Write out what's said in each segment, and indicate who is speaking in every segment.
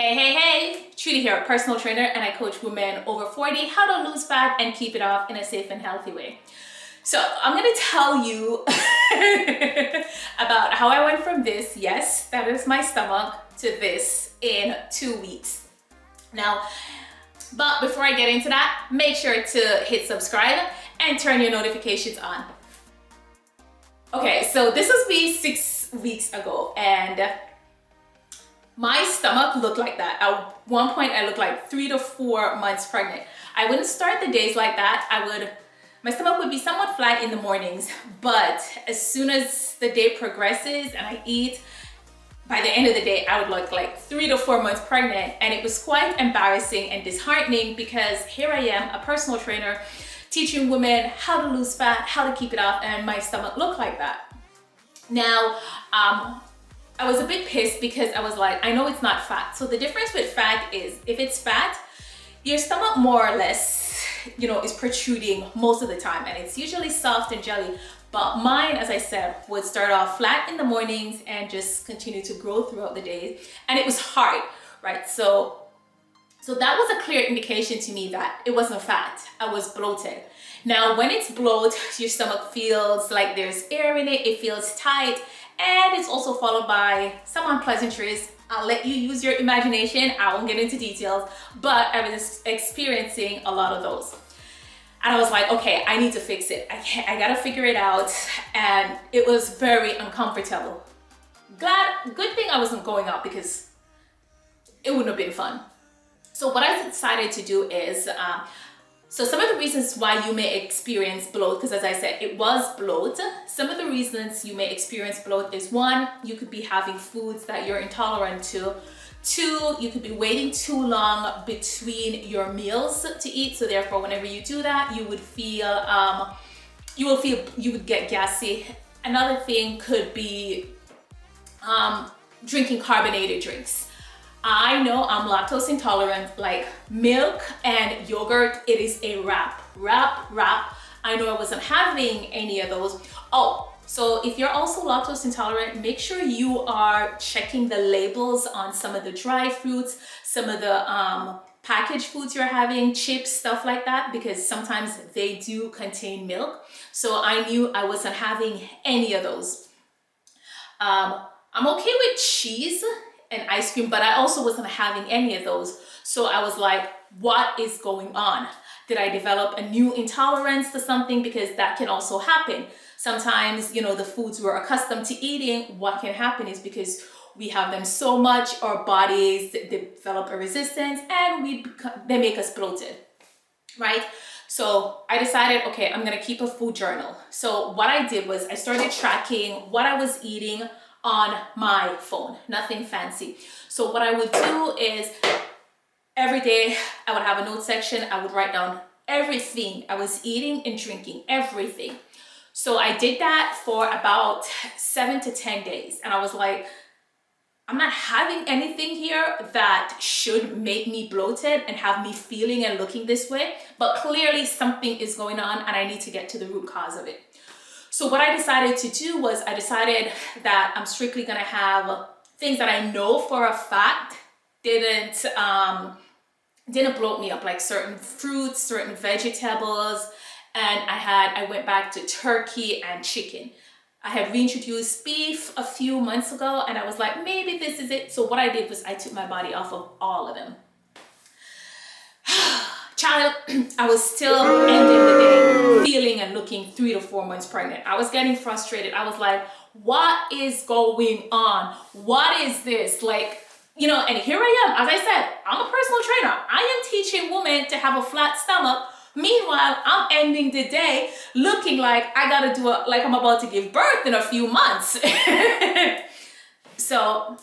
Speaker 1: Hey, Trudy here, personal trainer, and I coach women over 40 how to lose fat and keep it off in a safe and healthy way. So I'm gonna tell you about how I went from this, yes, that is my stomach, to this in 2 weeks. Now, but before I get into that, make sure to hit subscribe and turn your notifications on. Okay, so this was me 6 weeks ago, and my stomach looked like that. At one point, I looked like 3 to 4 months pregnant. I wouldn't start the days like that. My stomach would be somewhat flat in the mornings, but as soon as the day progresses and I eat, by the end of the day, I would look like 3 to 4 months pregnant. And it was quite embarrassing and disheartening because here I am, a personal trainer, teaching women how to lose fat, how to keep it off, and my stomach looked like that. Now, I was a bit pissed because I was like, I know it's not fat. So the difference with fat is if it's fat, your stomach more or less, is protruding most of the time, and it's usually soft and jelly. But mine, as I said, would start off flat in the mornings and just continue to grow throughout the day. And it was hard, right? So that was a clear indication to me that it wasn't fat, I was bloated. Now, when it's bloat, your stomach feels like there's air in it, it feels tight, and it's also followed by some unpleasantries. I'll let you use your imagination, I won't get into details, but I was experiencing a lot of those. And I was like, okay, I need to fix it. I gotta figure it out. And it was very uncomfortable. Good thing I wasn't going out because it wouldn't have been fun. So what I decided to do is, so some of the reasons why you may experience bloat, because as I said, it was bloat. Some of the reasons you may experience bloat is 1, you could be having foods that you're intolerant to. 2, you could be waiting too long between your meals to eat. So therefore, whenever you do that, you would get gassy. Another thing could be drinking carbonated drinks. I know I'm lactose intolerant, like milk and yogurt, it is a wrap. I know I wasn't having any of those. Oh, so if you're also lactose intolerant, make sure you are checking the labels on some of the dry fruits, some of the packaged foods you're having, chips, stuff like that, because sometimes they do contain milk. So I knew I wasn't having any of those. I'm okay with cheese and ice cream, but I also wasn't having any of those. So I was like, what is going on? Did I develop a new intolerance to something? Because that can also happen. Sometimes, the foods we're accustomed to eating, what can happen is because we have them so much, our bodies develop a resistance and they make us bloated, right? So I decided, okay, I'm gonna keep a food journal. So what I did was I started tracking what I was eating on my phone, nothing fancy. So what I would do is every day I would have a note section. I would write down everything I was eating and drinking, everything. So I did that for about 7 to 10 days. And I was like, I'm not having anything here that should make me bloated and have me feeling and looking this way, but clearly something is going on and I need to get to the root cause of it. So what I decided to do was I decided that I'm strictly gonna have things that I know for a fact didn't bloat me up, like certain fruits, certain vegetables, and I went back to turkey and chicken. I had reintroduced beef a few months ago and I was like, maybe this is it. So what I did was I took my body off of all of them. Child, I was still ending the day feeling and looking 3 to 4 months pregnant. I was getting frustrated. I was like, what is going on? What is this? And here I am. As I said, I'm a personal trainer. I am teaching women to have a flat stomach. Meanwhile, I'm ending the day looking like I gotta do it like I'm about to give birth in a few months. So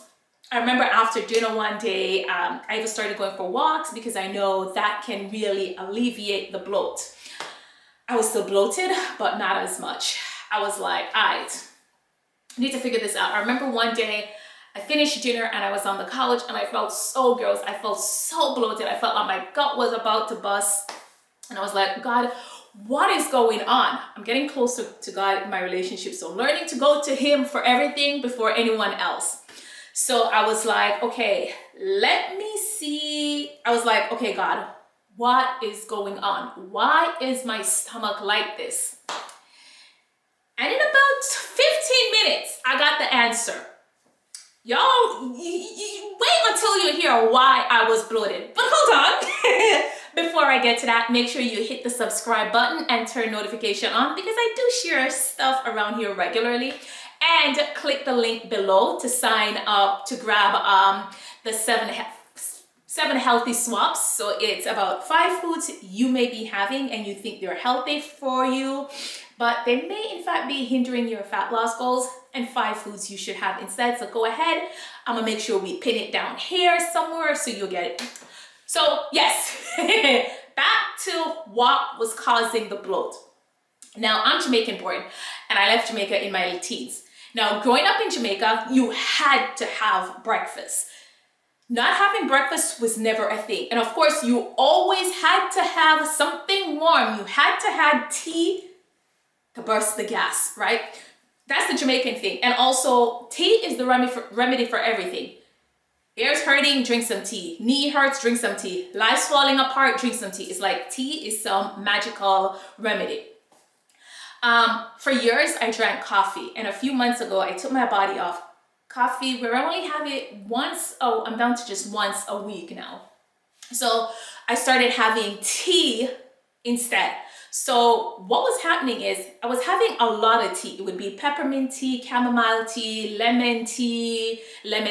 Speaker 1: I remember after dinner one day, I just started going for walks because I know that can really alleviate the bloat. I was still bloated, but not as much. I was like, all right, I need to figure this out. I remember one day I finished dinner and I was on the couch and I felt so gross. I felt so bloated. I felt like my gut was about to bust. And I was like, God, what is going on? I'm getting closer to God in my relationship. So learning to go to Him for everything before anyone else. So I was like, okay, let me see. I was like, okay, God, what is going on? Why is my stomach like this? And in about 15 minutes, I got the answer. Y'all, wait until you hear why I was bloated. But hold on. Before I get to that, make sure you hit the subscribe button and turn notification on, because I do share stuff around here regularly. And click the link below to sign up to grab the seven healthy swaps. So it's about 5 foods you may be having and you think they're healthy for you, but they may in fact be hindering your fat loss goals, and 5 foods you should have instead. So go ahead. I'm gonna make sure we pin it down here somewhere so you'll get it. So yes, back to what was causing the bloat. Now, I'm Jamaican born and I left Jamaica in my late teens. Now, growing up in Jamaica, you had to have breakfast. Not having breakfast was never a thing. And of course, you always had to have something warm. You had to have tea to burst the gas, right? That's the Jamaican thing. And also, tea is the remedy for everything. Ears hurting, drink some tea. Knee hurts, drink some tea. Life's falling apart, drink some tea. It's like tea is some magical remedy. For years, I drank coffee, and a few months ago, I took my body off coffee, where I only have it once. Oh, I'm down to just once a week now. So I started having tea instead. So what was happening is I was having a lot of tea. It would be peppermint tea, chamomile tea, lemon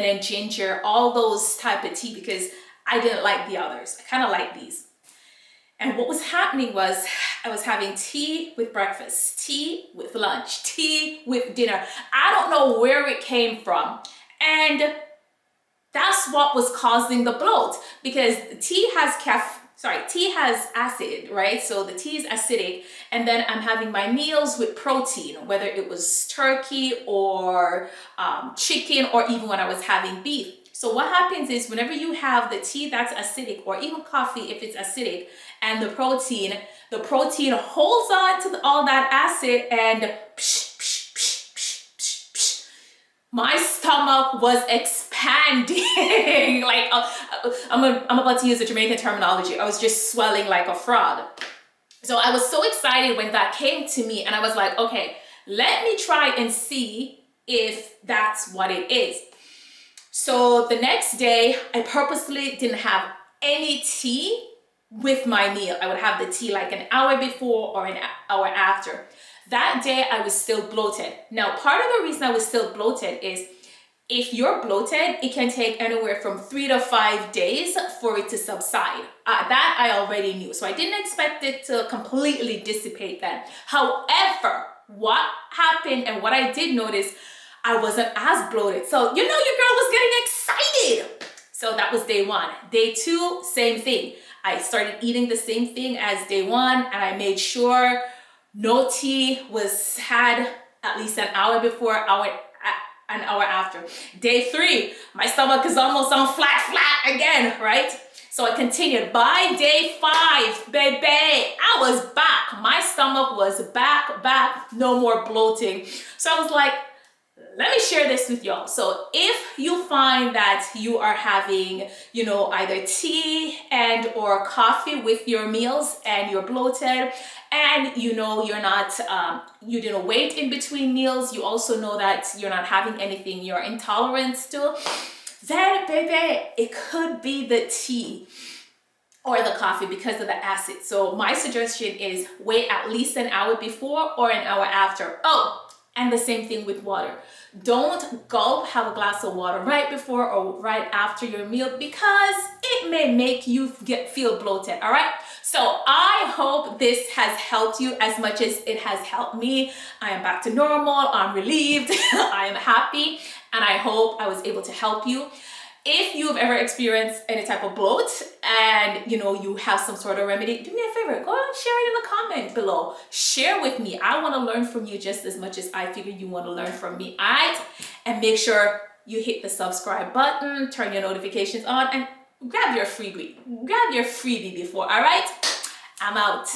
Speaker 1: and ginger, all those type of tea, because I didn't like the others. I kind of like these. And what was happening was I was having tea with breakfast, tea with lunch, tea with dinner. I don't know where it came from. And that's what was causing the bloat, because tea has tea has acid, right? So the tea is acidic, and then I'm having my meals with protein, whether it was turkey or chicken, or even when I was having beef. So what happens is whenever you have the tea that's acidic, or even coffee if it's acidic, and the protein holds on to all that acid, and my stomach was expanding. Like I'm about to use the Jamaican terminology. I was just swelling like a frog. So I was so excited when that came to me, and I was like, okay, let me try and see if that's what it is. So the next day, I purposely didn't have any tea with my meal. I would have the tea like an hour before or an hour after. That day, I was still bloated. Now, part of the reason I was still bloated is if you're bloated, it can take anywhere from 3 to 5 days for it to subside. That I already knew. So I didn't expect it to completely dissipate then. However, what happened and what I did notice, I wasn't as bloated. So, your girl was getting excited. So that was day 1. Day 2, same thing. I started eating the same thing as day 1, and I made sure no tea was had at least an hour before, an hour after. Day 3, my stomach is almost on flat again, right? So I continued. By day 5, baby, I was back. My stomach was back, no more bloating. So I was like, let me share this with y'all. So if you find that you are having, either tea and or coffee with your meals and you're bloated, and you're not, you didn't wait in between meals, you also know that you're not having anything you're intolerant to, then baby, it could be the tea or the coffee because of the acid. So my suggestion is wait at least an hour before or an hour after. Oh, and the same thing with water. Don't have a glass of water right before or right after your meal, because it may make you feel bloated, all right? So I hope this has helped you as much as it has helped me. I am back to normal, I'm relieved, I am happy, and I hope I was able to help you. If you've ever experienced any type of bloat and you have some sort of remedy, do me a favor, go and share it in the comment below. Share with me. I want to learn from you just as much as I figure you want to learn from me. All right? And make sure you hit the subscribe button, turn your notifications on, and grab your freebie before. All right? I'm out.